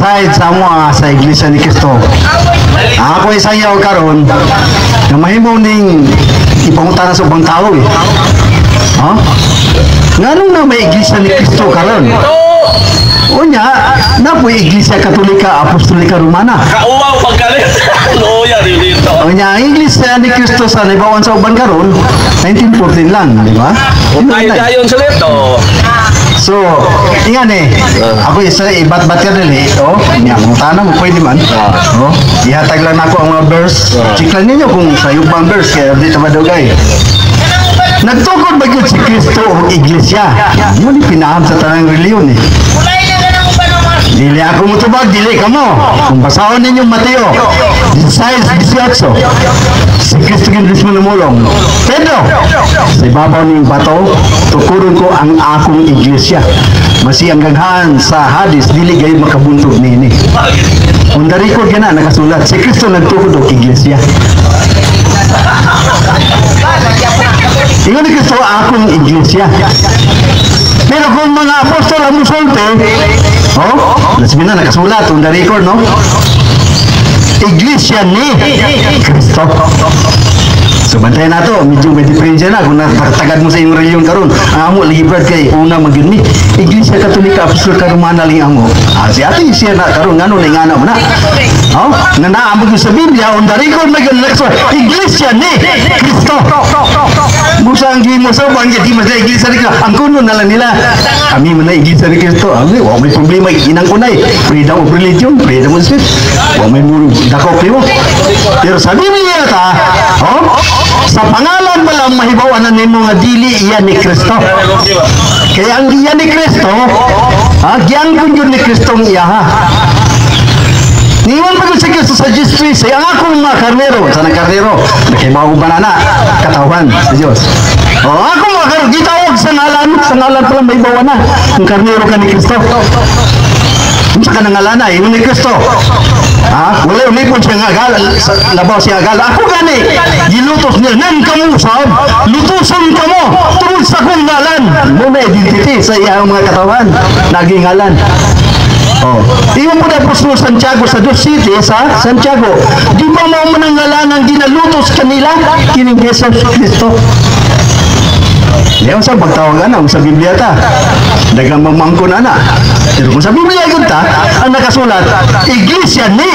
inside sa mga sa Iglesia ni Cristo. Ako isayaw karon na mahimo ning ipangutana sa ubang tao eh. Ha? Nganong na may Iglesia ni Cristo karon? Unya, na po Iglesia Katolika Apostolika Romana. Kauwaw pagkalit. Loya dito. Unya, ang Iglesia ni Cristo sa naibawan sa uban karon 1914 lang, di ba? Ay dayon sa lito. So, ingan eh. Ako isa ibat-bat ka din eh. Oh, niya, kung tanong mo pwede man. Oh, ihatag lang ako ang mga verse. Check lang ninyo kung sayog ba ang verse kaya di tamadugay. Nagtukod ba yun si Cristo o Iglesia? Yun yung pinaham sa tanang reliyon eh. Dili ako mo tubag, dili ka mo. Kung basahon ninyo Mateo 16:18, si Cristo Ginris mo namulong. Pedro, sa ibabaw ng bato, tukuron ko ang akong Iglesia. Masiyang gaghan sa hadis, dili gayon makabuntog nini. Kung darikod ka na, nakasulat, si Cristo nagtukod o Iglesia. Ingon ni Cristo akong Iglesia. Pero kung mga apostol ang musulte, sabi na nakasulat, on the record, no? Iglesia ni Cristo. So, bantayan na ito. Medyo may diferensya na. Kung nakatagad mo sa iyong reliyon karon, ang amo, librad kay una mag-yun ni. Iglesia Katolika Apostolika Romana lang amo. Si ate, siya na karon nga nung nga na mo na. Nga naamog sa Biblia, on the record, Iglesia ni Cristo. Busa ang gimo sa bang di mas Iglesia ni Cristo. Ang kuno na lang nila. Kami man na Iglesia ni Cristo. Wow, may problema. Inang kunay. Freedom of religion, freedom of speech. Wow, may muro. Dakok niyo. Pero sa Biblia ta, sa pangalan pa lang mahibawan na nimo nga dili iyan ni Kristo. Kaya ang iyan ni Kristo, giyangkon yun ni Kristo ang iyaha. Niwan pa ko si Kristo sa Jesus, ang akong mga karnero, sa karnero, nakibago banana, katawan sa Diyos. Akong mga karnero, gitawag sa ngalan pa lang mahibawan na, ang karnero ka ni Kristo. Kung sa kanangalan na, yun ni Kristo. Wala umipon siya nga labaw siya agal. Ako gani, gilutos niya, nan kamusab, lutuson ka mo, tungkol sa kong ngalan. Muna identity sa iyang mga katawan, naging ngalan. Iyon po na Apostol Santiago sa Dos City, sa Santiago. Di ba mo manangalan ang ginalutos kanila? Kining Jesus Kristo. Ngayon sa pagtawagan na, sa Biblia ta, dagang mamangko na na. Pero kung sa Biblia yun ta, ang nakasulat, Iglesia ni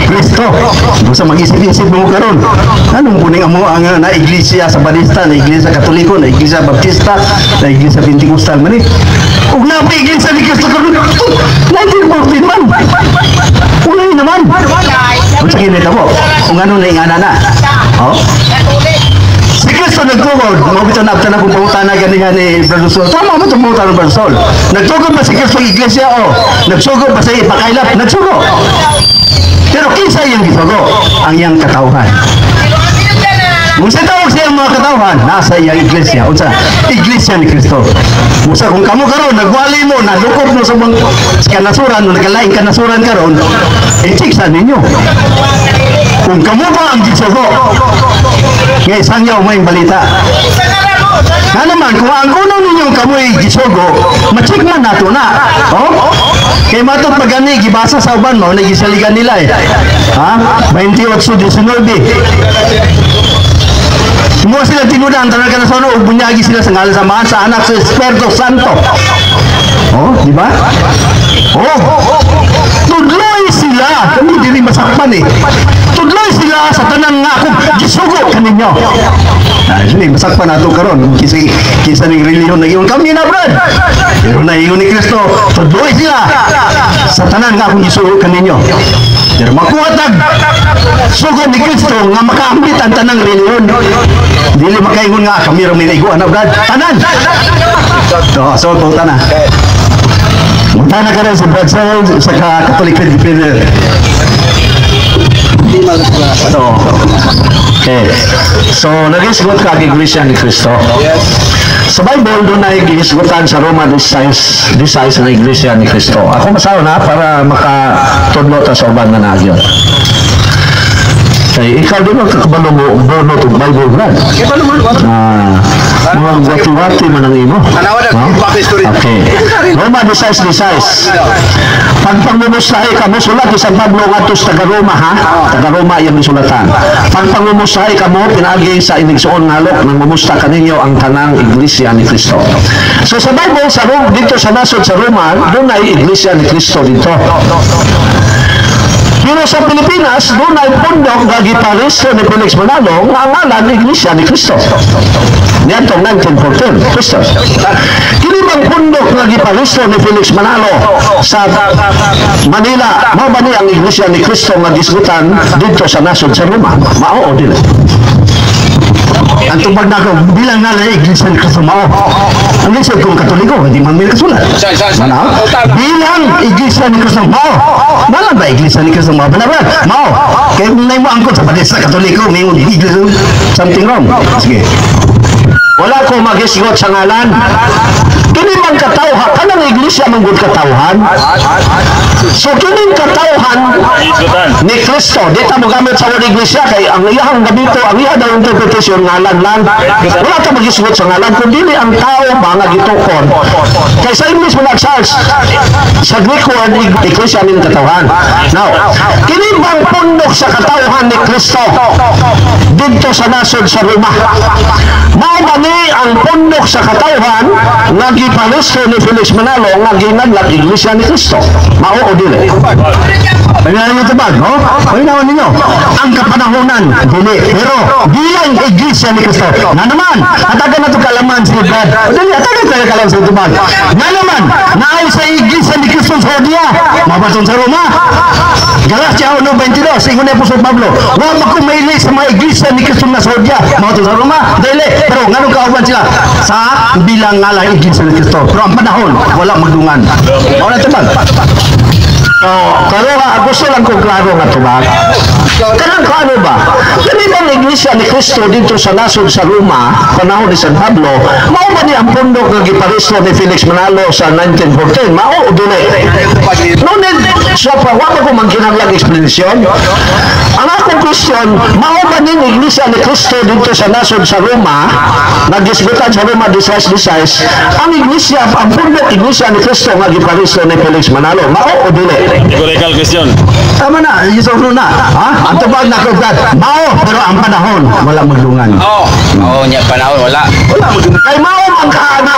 Cristo. Kung sa mag-isip-isip mo karon, anong kuning mo ang na Iglesia sa Banista, na Iglesia Katoliko, na Iglesia Baptista, na Iglesia Pentecostal man eh. Kung na pa Iglesia ni Cristo karon, 1914 man. Ulay naman. Kung sa kinita mo, kung ano na ingana na. Si Cristo nagtugod, mabito na abta na kung pangutana ganihan ni Brother Sol. Tama mo itong pangutana ng Brother Sol. Nagtugod ba si Cristo ang Iglesia o? Nagsugod ba sa ipakailap? Nagsugod. Pero kinsa yung gisugo? Ang iyang katauhan. Kung sa tawag siya ang mga katauhan, nasa iyang Iglesia. Unsa? Iglesia ni Cristo. Musa kung kamo karon nagwali mo, nadukop mo sa mga kanasuran, nagkalaing kanasuran karon, i-check ninyo. Kung kamo ba ang gisugo, ngay sangyaw may balita. Nga naman, kung ang uno ninyong kamoy gisugo, ma-check man nato na. Kaya matot pagani, gibasa sa uban mo, nagisaligan nila eh. 28-19. Mo sila tinudan, tanang ka na sa uno, bunyagi sila sa ngalan samahan sa anak sa Espiritu Santo. Di ba? Tudloy sila, kami dili masakpan eh. Tudloy sila sa tanang nga ako, gisugo kaninyo. Hindi, masakpan nato karon. Kisa ng reliyon na iyon kami na, brad. Pero na iyon ni Kristo, tudloy sila sa tanang nga akong gisugo kaninyo. Pero makuhatag sugo ni Kristo nga makaambit ang tanang reliyon. Dili makaingon nga kami rin minaigo, ano, brad? Tanan! So, pauta na. Punta na ka rin sa Brad Sal, sa Catholic Filipino. So, nag-isgot ka kay Iglesia ni Cristo. Sa Bible, doon na i-isgotan sa Roma 16 na Iglesia ni Cristo. Ako masawa na para makatudlo ta sa uban na nagyon. Kaya ikaw doon ang kakabalo mo, bono to Bible, Brad. Wati-wati man ang imo. Okay. Roma 16:16. Pagpangumusahe ka mo, sulat ni San Pablo nga to sa taga-Roma, ha? Taga-Roma yung sulatan. Pagpangumusahe ka mo, pinagi sa inigsoon ngalok nang mumusta kaninyo ang tanang iglesia ni Kristo. So sa Bible, sa Rome, dito sa nasod sa Roma, doon ay iglesia ni Kristo dito. Pero sa Pilipinas, doon ay pundok nga gipariso ni Felix Manalo nga ngalan iglesia ni Kristo. Niyan itong 1914, Kristo. Kini bang pundok nga gipariso ni Felix Manalo sa Manila, mao ba ni ang iglesia ni Kristo nga gisgutan dito sa nasod sa Roma? Mao o dili? Ang tubag na ako, bilang nga na iglesia ni Kristo mao. Ang iglesia kong Katoliko, hindi man may kasulat. Mana? Bilang iglesia ni Kristo mao. Malang ba iglesia ni Kristo mao? Benar? Mao. Kaya kung na mo angkot sa padesa Katoliko, may iglesia, something wrong. Sige. Wala ko magisgot sa ngalan. Kini man katawhan, kanang iglesia manggod katawhan. So kining katawhan ni Kristo, di ta mo gamit sa word iglesia kay ang iyang gabito, ang iya daw interpretation ngalan lang. Wala ta magisgot sa ngalan kun dili ang tao mga gitukon. Kay sa English mo nag-charge sa Greek word iglesia ning katawhan. Now, kini bang pundok sa katawhan ni Kristo dito sa nasod sa Roma. Mao ba ni ang pundok sa katawhan nga gipalisto ni Felix Manalo nga ginaglag iglesia ni Kristo? Mao o dili? Pagkakaroon nyo ito ba? No? Pagkakaroon ninyo. Ang kapanahonan, dili. Pero, bilang iglesia ni Kristo. Na naman, atagan na ito kalaman si Brad. O dili, atagan tayo kalaman sa ito ba? Na naman, naay sa iglesia ni Kristo sa Odia. Mabatong sa Roma. Galatia 1:22, ingon na po sa Pablo. Huwag makumaili sa mga iglesia ni Kristo na sa Odia. Mabatong sa Roma. Dili. Pero, nga nung kauban sila sa bilang nga lang iglesia ni Kristo. Pero ang panahon, wala magdungan. O na ito ba? Pero gusto lang kong klaro nga ito ba? Kanang ano ba? Kani bang iglesia ni Kristo dito sa nasod sa Roma, panahon ni San Pablo, mao ba ni ang pundok nga giparisto ni Felix Manalo sa 1914? Mao o dili? No need siya pa, wala ko magkinanglag explanation. Ang akong question, mao ba ni iglesia ni Kristo dito sa nasod sa Roma, nagisgutan sa Roma 16:16, ang iglesia, ang pundok iglesia ni Kristo nga giparisto ni Felix Manalo, mao o dili? Legal question. Tama na, isuro na. Ha? Ang tubag na kagad. Mao, pero ang panahon, wala magdungan. Oo, niya panahon, wala. Wala magdungan. Kay mao magkaana.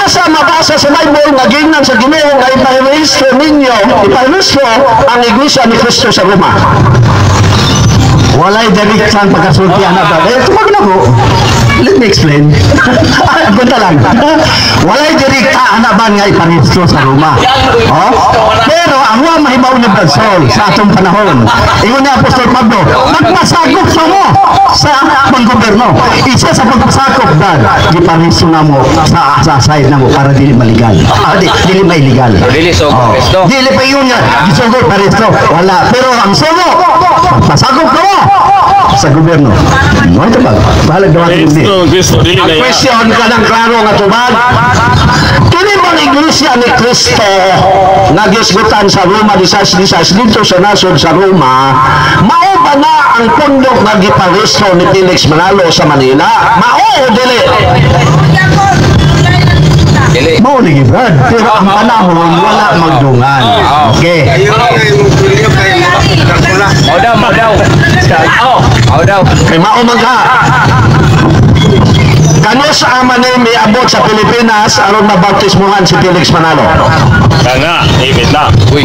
Asa mabasa sa Bible nga gingan sa Ginoo nga ipahiristro ninyo, ipahiristro ang iglesia ni Kristo sa Roma. Walay direktang pagkasultihan na ba? Tubag na ko. Let me explain. Punta lang. Walay direkta anaban nga iparistro sa Roma. Oh? Pero ang wa mahibaw ni Bradsol sa atong panahon. Ingon ni Apostol Pablo, magmasakop sa mo sa panggoberno. Isa sa pagpasakop dad, iparistro na mo sa side na mo para dili maligal. Dili may illegal. Dili so Kristo. Dili pa yun nga. Gisugod paristro. Wala. Pero ang sumo, pasakop ka mo sa gobyerno. No, ito ba? Bahalag daw ang hindi. Kristo, dili na Ang yan. question ka ng klaro nga tubag. Kini bang iglesia ni Kristo nagisgutan sa Roma 16:16 dito sa nasod sa Roma, mao ba na ang pundok nga giparisto ni Felix Manalo sa Manila? Mao o dili? Dili. Mao ni Brad. Pero ang panahon wala magdungan. Okay. Mau daw. Mau daw. Kay mao man ka. Kano sa ama ni may abot sa Pilipinas aron mabautismuhan si Felix Manalo? Kana, ibit na. Uy.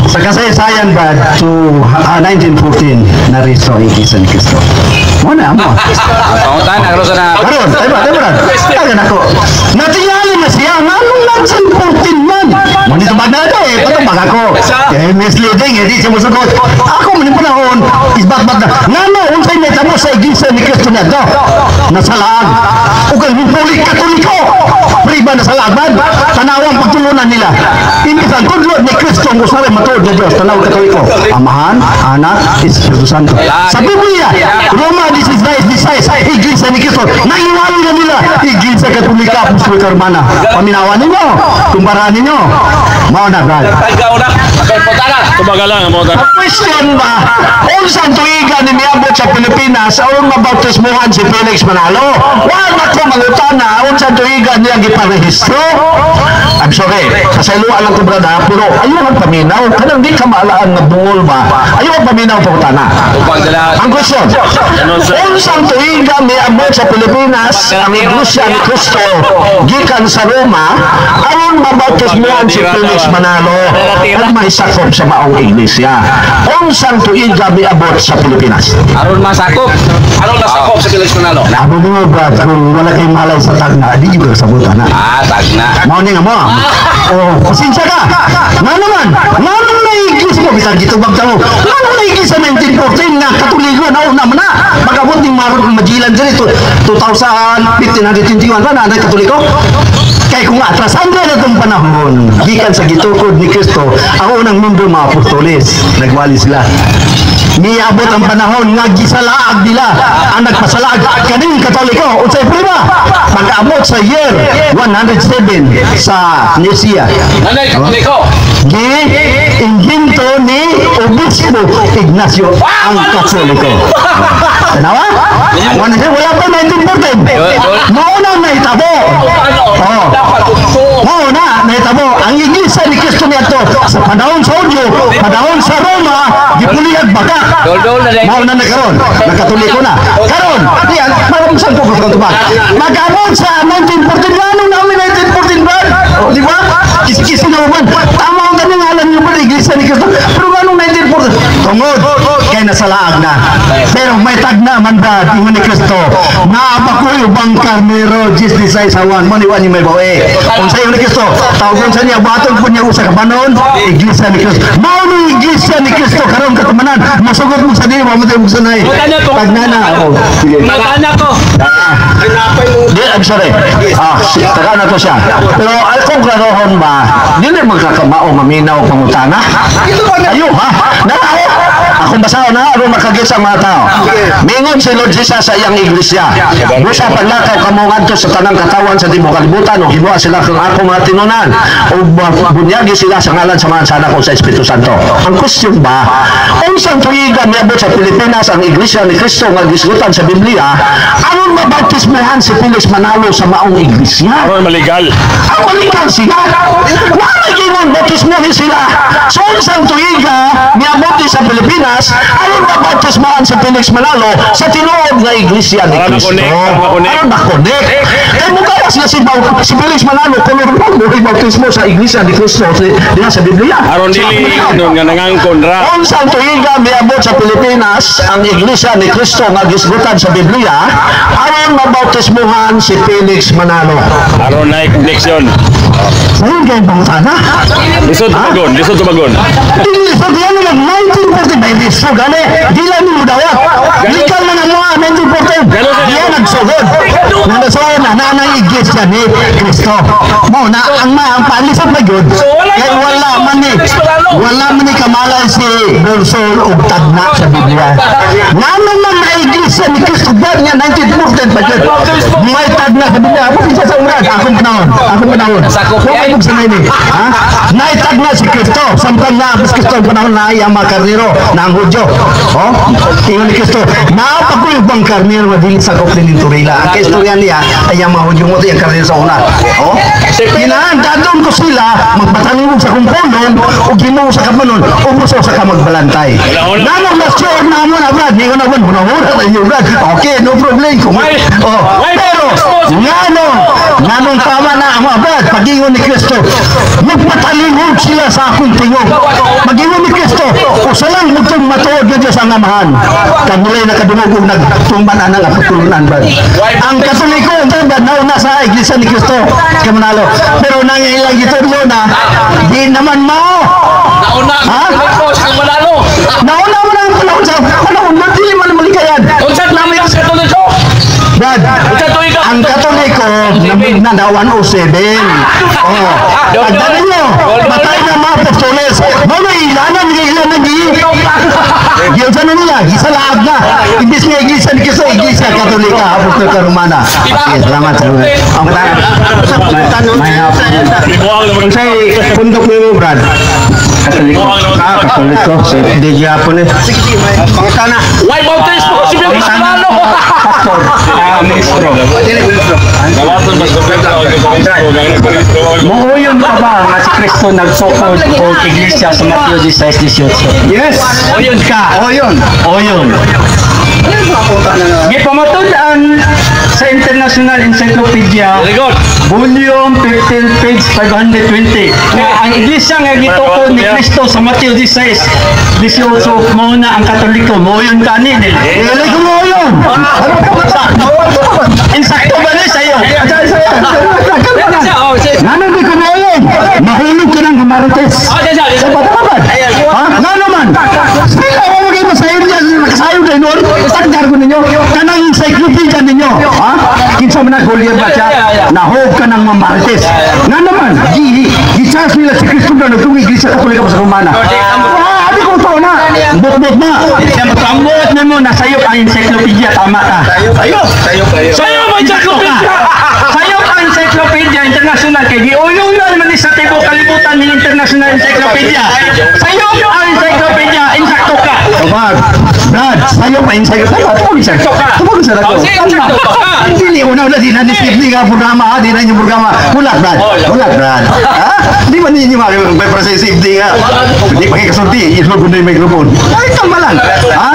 Sa kasaysayan ba to 1914 na riso ang iglesia ni Kristo? Muna mo. Pangutan, ang rosa na. Karon, ay ba? Tagan ako. Natingali na siya nga nung 1914 man. Muna ito ba na ito eh? Patubag ako. Eh, misleading, hindi siya musugot. Ako man yung panahon, isbak-bak na. Nga unsay na mo sa iglesia ni Kristo na ito. Nasalaan. O kang Republic Katoliko. Priba na sa laban. Tanawang pagtulunan nila. Impisan, tudlod ni Kristo ang usari matuod na Diyos. Tanawang Katoliko. Amahan, Anak, Espiritu Santo. Sa Biblia, Roma 16:16, iglesia ni Kristo. Naiwali na nila. Iglesia Katolika, Apostolika Romana. Paminawan ninyo. Kumparahan ninyo. Mao na, Brad. Ikaw na. Putana. Subagalan mo ta. Ang question ba, unsang tuiga ni miabot sa Pilipinas aron mabautismuhan si Felix Manalo? Wala ko mangutana, unsang tuiga niya giparehistro? I'm sorry, kasaluan lang ko brada, pero ayaw ang paminaw. Kanang di ka maalaan na bungol ba? Ayaw ang paminaw po utana. Ang question, unsang tuiga miabot sa Pilipinas ang Iglesia ni Cristo gikan sa Roma aron mabautismuhan si Felix Manalo at may sakop sa maong iglesia. Unsang tuiga miabot sa Pilipinas? Aron masakop. Aron masakop sa Felix Manalo. Labo mo brad, kung wala kayong malay sa tagna, di juga kasabutan na. Tagna. Mau ni nga mo. Oh, pasensya ka. Nga naman na iglesia mo, bisang gitubag tamo. Nga naman na iglesia 1914 na katuligo na una man na. Magabot ni Marong Majilan dyan ito, 2015 ba na katuliko? Kaya kung atrasan na itong panahon, gikan sa gitukod ni Kristo, ang unang mundo mga apostoles, nagwali sila. Niabot ang panahon nga gisalaag nila ang nagpasalaag kaning Katoliko unsay prima pag-abot sa year 107 sa Nicaea. Nanay Katoliko. Gi-inginto ni Obispo Ignacio ang Katoliko. Tanawa? Wala pa 1914. Mauna na itabo. Mauna na itabo. Ang iglesia ni Cristo niyato sa panahon sa Udyo, panahon sa Roma, gipulihag baga. Mauna na karon, nagkatuliko na. Karon, diyan, maraming saan po kung tubag. Mag-abot sa 1914, anong namin 1914 ba? Di ba? Kisi-kisi na naman. Tama ang ganang alam niyo ba, iglesia ni Cristo. Pero anong 1914? Tungod, kaya nasalaag na. Pero may tagna man ba, tingin ni Cristo. Naapakoy ubang karnero, Jis di sa isawan, maniwan niyo may bawe. Kung sa'yo ni Cristo, tawagin sa niya, batong po niya usa ka panon, iglesia ni Cristo. Mauni iglesia ni Cristo, karon katumanan, masugot mo sa diwa, matay mo sa nai. Tagna na. Magana ko. Di, I'm sorry. Taga na to siya. Pero kung karoon ba, di na magkakamao, maminaw, pangutana? Ayaw, ha? Nalaw. Akong basaw na, aron makagit sa mga tao. Mingon si Lord Jesus sa iyang iglesia. Busa paglakaw kamungan to sa tanang katawan sa tibuok kalibutan, o hinuha sila kang akong mga tinunan, o bunyagi sila sa ngalan sa mga sana ko sa Espiritu Santo. Ang question ba, unsang tuiga niabot sa Pilipinas ang iglesia ni Cristo nga gisgutan sa Biblia, aron mabautismuhan si Felix Manalo sa maong iglesia? Aron maligal. Ang maligal sila. Nalagyan bautismuhin sila. So, unsang tuiga niabot sa Pilipinas, aron mabautismuhan si Felix Manalo sa tinuod nga iglesia ni Cristo. Aron makonek. Kaya mukha sila si Felix Manalo kung may bautismo sa iglesia ni Cristo diha sa Biblia. Aron dili nga nangangkon ra. Unsang tuiga miabot sa Pilipinas ang iglesia ni Cristo nga gisgutan sa Biblia, aron mabautismuhan si Felix Manalo. Aron na connection. Saan kayo bang sana? Lisod tumagon, lisod tumagon. Lisod yan lang, 1945 lisod, gani, di lang mo dawat. Likal na nga mga 1945. Diyan nagsugod. Nangasugod na nanang iglesia ni Cristo. Mo na, ang palisap na yun, kaya wala man ni kamalay si Bolsol o Tagna sa Biblia. Naman man na iglesia ni Cristo, ba niya 1945 pa yun. May Tagna sa Biblia. Ako isa sa umrad, akong panahon. Huwag kayo magsanay ni. Naitag na si Cristo. Samtang na si Cristo ang panahon na ay ang mga karnero na ang Hudyo. Tingnan ni Cristo. Napakulit bang karnero na dili sa kopnin ng Turila. Ang kaistorya niya ay ang mga Hudyo mo yung karnero sa una. Dadon ko sila magpatalimog sa kumpulon o ginuo sa kapanon o muso sa kamagbalantay. Nanong nasyon na mo na Brad. Hindi ko na ba Brad. Okay, no problem. Pero nanong tama na ang mga Brad. Pag-ingon ni Cristo, magpatalingog sila sa akong tingog. Mag-ingon ni Cristo, usalang mutong matuod na Diyos ang amahan. Kamulay na kadumugong nagtumban na ng apatulunan ba? Ang Katoliko, nauna sa iglesia ni Cristo, Manalo. Pero nangyayilang ito na, di naman mao. Nauna ang Manalo. Nauna mo na ang panahon sa panahon, hindi man malikayan. Unsat namin ang Katoliko. Brad, ang Katoliko na 107. Pagdali nyo, matay na mga apostoles. Mga ilanan Diyan sa nila, isalaag na. Imbis nga iglesia ni Cristo, iglesia Katolika, Apostol ka Romana. Okay, salamat. Ang tanong, may pundok mo, Brad. Katoliko. Katoliko. So, di gyapon eh. Pangutana. Why bautismo si Bilis Manalo? Pastor. Ministro. Gawaton mas Muuyon ka ba nga si Kristo nagsukod o iglesia sa Mateo 16:18? Yes. Oyon ka. Oyon. Oyon. Gipamatudan sa International Encyclopedia, Very good. volume 15, page 520. Nga ang iglesia nga gitukod ni Kristo sa Mateo 16:18 mo na ang Katoliko. Muuyon ka ni. Dili ko muuyon. Ano ka ba? Insakto ba ni sa'yo? Ngano di ko muuyon? Mahulog ka ng Marites. Sa Batabad. Ha? Ngano man? Sila ako maging masayon dyan. Nakasayo din nun. Tagdar ko ninyo. Kanang encyclopedia ninyo. Ha? Kinsa man nag-Julian ba siya? Nahog ka ng Marites. Ngano man? Gi-charge nila si Kristo na nagtungi iglesia Katolika sa Romana. Di ko ito na. Bot-bot na. Ang buot na mo, nasayop ang encyclopedia. Tama ka. Sayop. Sa'yo mo encyclopedia! Sayop ang encyclopedia international. Kaya giuyong na naman sa tibo kalibutan ng international encyclopedia. Sayop ang encyclopedia. Insakto ka. Brad, sayop ang encyclopedia. Tumag sa ako. Hindi una di na ni nga programa. Di na yung programa. Hulat, Brad. Ha? Di ba ninyo may process safety nga? Hindi pa kasulti. Isulog ko na yung microphone. Ay, tama lang. Ha?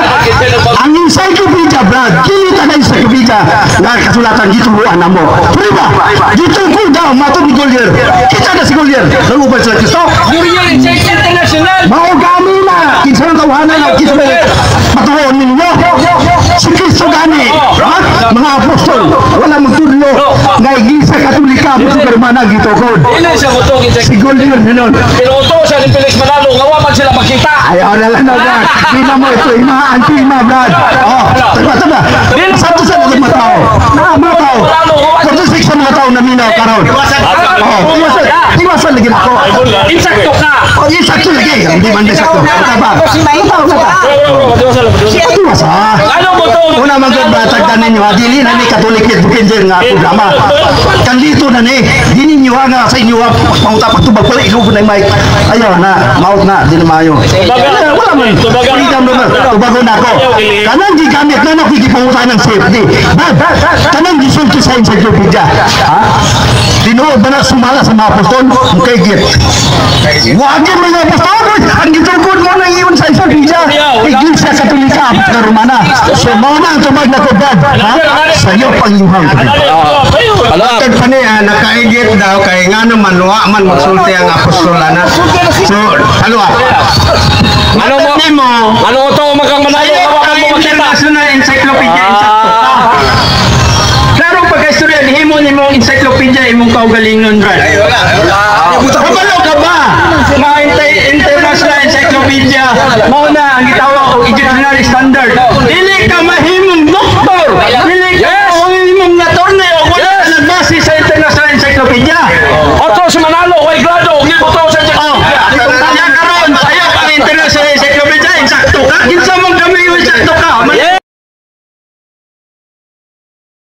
Ang encyclopedia, Brad. Kita na encyclopedia. Nga kasulatan dito buwan na mo. Prima, dito ko daw, matod ni Golier. Kita na si Golier. Nagubay sila Kristo. Guriyan International! Mao gani na. Kinsa ang tawanan na. Kinsa na matuon ninyo. Si Kristo gani. Ha? Mga apostol. Wala magtudlo. Nga iglesia Katolika. Muso Germana gitukod. Ilan siya mutugin sa Si Golier ninon. Pero ito siya ni Bilis Manalo, ngawaman sila makita. Ayaw na lang na, Brad. Hindi mo ito. Ima, Brad. Oh, taga. Santo sa mga tao. Mga tao. 46 sa mga tao na minaw karon. Oh, iwasan lagi ako. Insakto ka! Oh, insakto lagi. Hindi man insakto. Ito ba? Iwasa. Ano mo to? Una magbabatag na ninyo. Dili na ni Katolik at Bukinjer nga programa. Kandito na ni. Di ninyo nga sa inyo. Panguta pagtubag pala. Ilubo na yung mic. Ayaw na. Maut na. Di na mayo. Wala man. Freedom naman. Tubago na ako. Kanang gigamit na nakikipanguta ng safety. Brad, kanang gisulti sa encyclopedia. Ha? Tinuod ba na sumala sa mga apostol? Mukay git. Wagin mga apostol. Ang gitukod mo na iyon sa encyclopedia. Iglesia Katolika na Romana. So, mga na ang tumag na kubad. Ha? Sa'yo pang iuhang. Tag pa niya, nakaigit daw kay nga naman, man magsulti ang apostolana. So, ano Ano mo? Ano mo to? Magang Manalo, ngawaman mo makita. International Encyclopedia, insakto ka. Klaro pagka-istorya, himo ni mong encyclopedia, imong kaugalingon, Brad. Kabalo ka ba? Mga International Encyclopedia, mauna ang gitawag o dictionary standard. Dili ka mahimong doktor. Dili ka mahimong na torne o wala ka nagbase sa International Encyclopedia. Otro si Manalo, way grado, hindi mo to sa Kaya karon, sayo ang International Encyclopedia, insakto ka. Kinsa mong kami yung insakto ka.